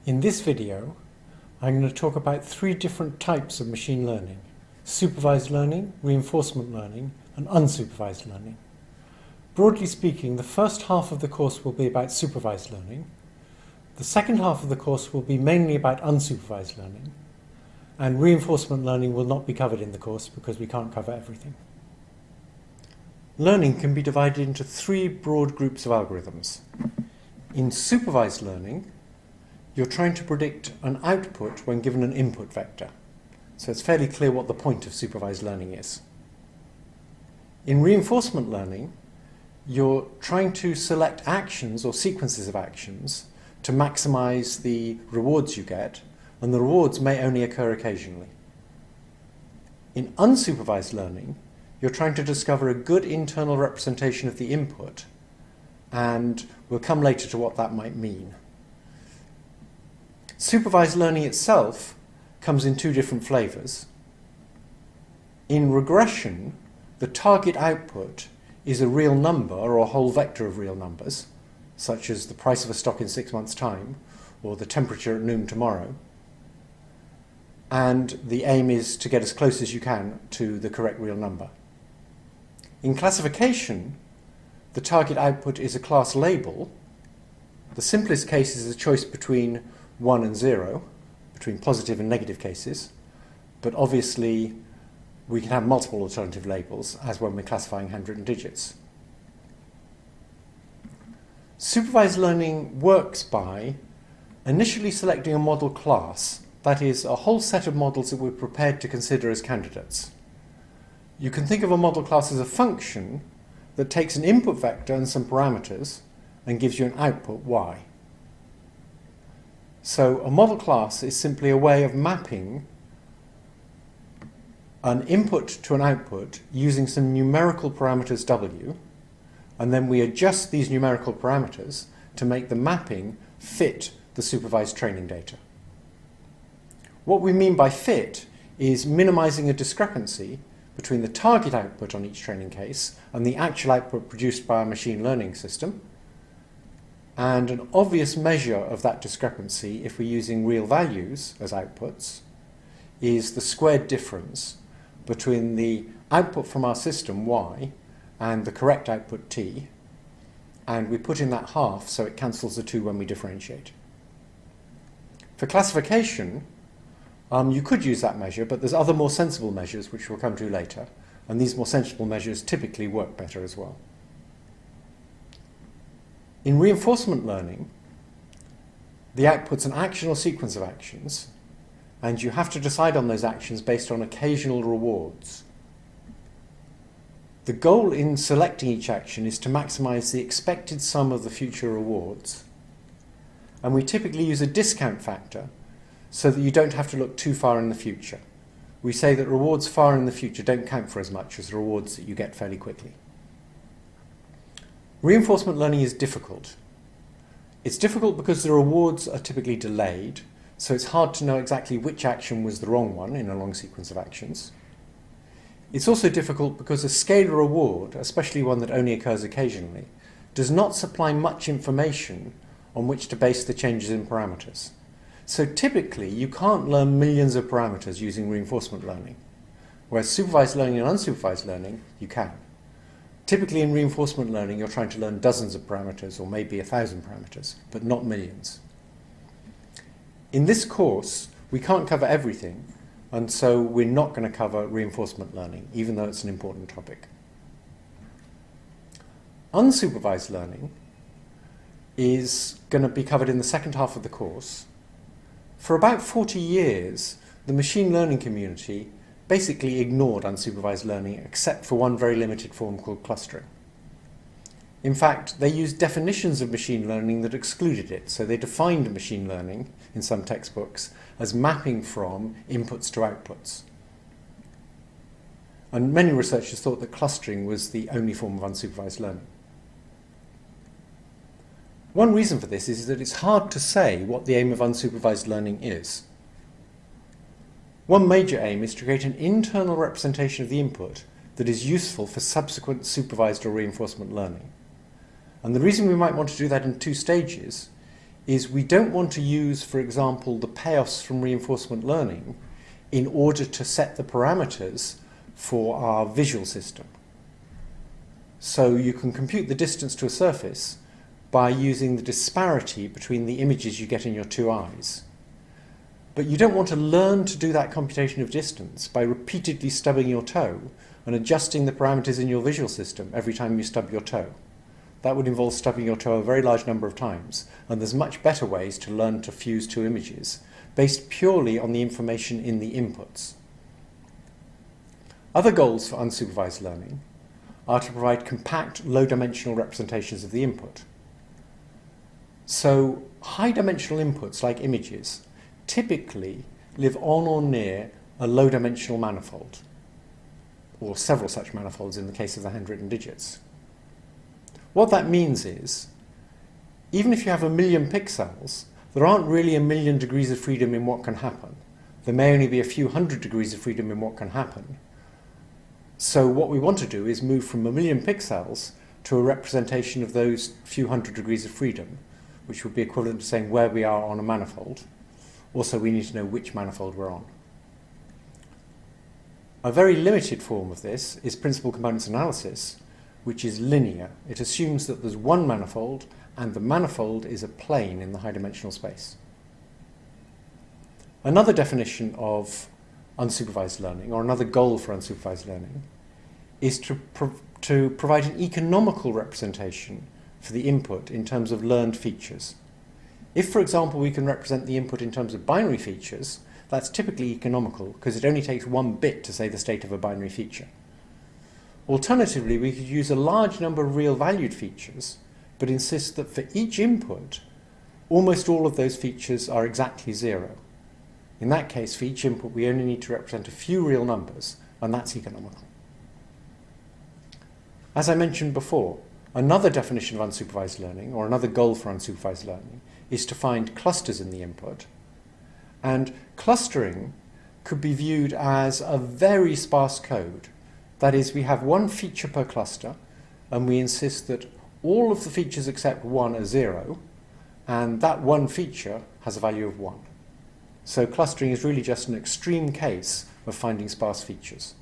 In this video, I'm going to talk about three different types of machine learning: supervised learning, reinforcement learning, and unsupervised learning. Broadly speaking, the first half of the course will be about supervised learning. The second half of the course will be mainly about unsupervised learning, and reinforcement learning will not be covered in the course because we can't cover everything. Learning can be divided into three broad groups of algorithms. In supervised learning, you're trying to predict an output when given an input vector. So it's fairly clear what the point of supervised learning is. In reinforcement learning, you're trying to select actions or sequences of actions to maximize the rewards you get, and the rewards may only occur occasionally. In unsupervised learning, you're trying to discover a good internal representation of the input, and we'll come later to what that might mean. Supervised learning itself comes in two different flavors. In regression, the target output is a real number or a whole vector of real numbers, such as the price of a stock in 6 months' time or the temperature at noon tomorrow. And the aim is to get as close as you can to the correct real number. In classification, the target output is a class label. The simplest case is a choice between 1 and 0, between positive and negative cases, but obviously we can have multiple alternative labels, as when we're classifying handwritten digits. Supervised learning works by initially selecting a model class, that is, a whole set of models that we're prepared to consider as candidates. You can think of a model class as a function that takes an input vector and some parameters and gives you an output y. So a model class is simply a way of mapping an input to an output using some numerical parameters w, and then we adjust these numerical parameters to make the mapping fit the supervised training data. What we mean by fit is minimizing a discrepancy between the target output on each training case and the actual output produced by our machine learning system. And an obvious measure of that discrepancy, if we're using real values as outputs, is the squared difference between the output from our system, y, and the correct output, t, and we put in that half so it cancels the two when we differentiate. For classification, you could use that measure, but there's other more sensible measures which we'll come to later, and these more sensible measures typically work better as well. In reinforcement learning, the output's an action or sequence of actions, and you have to decide on those actions based on occasional rewards. The goal in selecting each action is to maximize the expected sum of the future rewards, and we typically use a discount factor so that you don't have to look too far in the future. We say that rewards far in the future don't count for as much as rewards that you get fairly quickly. Reinforcement learning is difficult. It's difficult because the rewards are typically delayed, so it's hard to know exactly which action was the wrong one in a long sequence of actions. It's also difficult because a scalar reward, especially one that only occurs occasionally, does not supply much information on which to base the changes in parameters. So typically, you can't learn millions of parameters using reinforcement learning, whereas supervised learning and unsupervised learning, you can. Typically in reinforcement learning, you're trying to learn dozens of parameters or maybe 1,000 parameters, but not millions. In this course, we can't cover everything, and so we're not going to cover reinforcement learning, even though it's an important topic. Unsupervised learning is going to be covered in the second half of the course. For about 40 years, the machine learning community basically ignored unsupervised learning except for one very limited form called clustering. In fact, they used definitions of machine learning that excluded it. So they defined machine learning in some textbooks as mapping from inputs to outputs. And many researchers thought that clustering was the only form of unsupervised learning. One reason for this is that it's hard to say what the aim of unsupervised learning is. One major aim is to create an internal representation of the input that is useful for subsequent supervised or reinforcement learning. And the reason we might want to do that in two stages is we don't want to use, for example, the payoffs from reinforcement learning in order to set the parameters for our visual system. So you can compute the distance to a surface by using the disparity between the images you get in your two eyes. But you don't want to learn to do that computation of distance by repeatedly stubbing your toe and adjusting the parameters in your visual system every time you stub your toe. That would involve stubbing your toe a very large number of times, and there's much better ways to learn to fuse two images, based purely on the information in the inputs. Other goals for unsupervised learning are to provide compact, low-dimensional representations of the input. So high-dimensional inputs, like images, typically live on or near a low-dimensional manifold, or several such manifolds in the case of the handwritten digits. What that means is, even if you have 1 million pixels, there aren't really 1 million degrees of freedom in what can happen. There may only be a few hundred degrees of freedom in what can happen. So what we want to do is move from 1 million pixels to a representation of those few hundred degrees of freedom, which would be equivalent to saying where we are on a manifold. Also, we need to know which manifold we're on. A very limited form of this is principal components analysis, which is linear. It assumes that there's one manifold, and the manifold is a plane in the high-dimensional space. Another definition of unsupervised learning, or another goal for unsupervised learning, is to provide an economical representation for the input in terms of learned features. If, for example, we can represent the input in terms of binary features, that's typically economical because it only takes 1 bit to say the state of a binary feature. Alternatively, we could use a large number of real-valued features, but insist that for each input, almost all of those features are exactly 0. In that case, for each input, we only need to represent a few real numbers, and that's economical. As I mentioned before, another definition of unsupervised learning, or another goal for unsupervised learning, is to find clusters in the input. And clustering could be viewed as a very sparse code. That is, we have one feature per cluster, and we insist that all of the features except one are 0, and that one feature has a value of 1. So clustering is really just an extreme case of finding sparse features.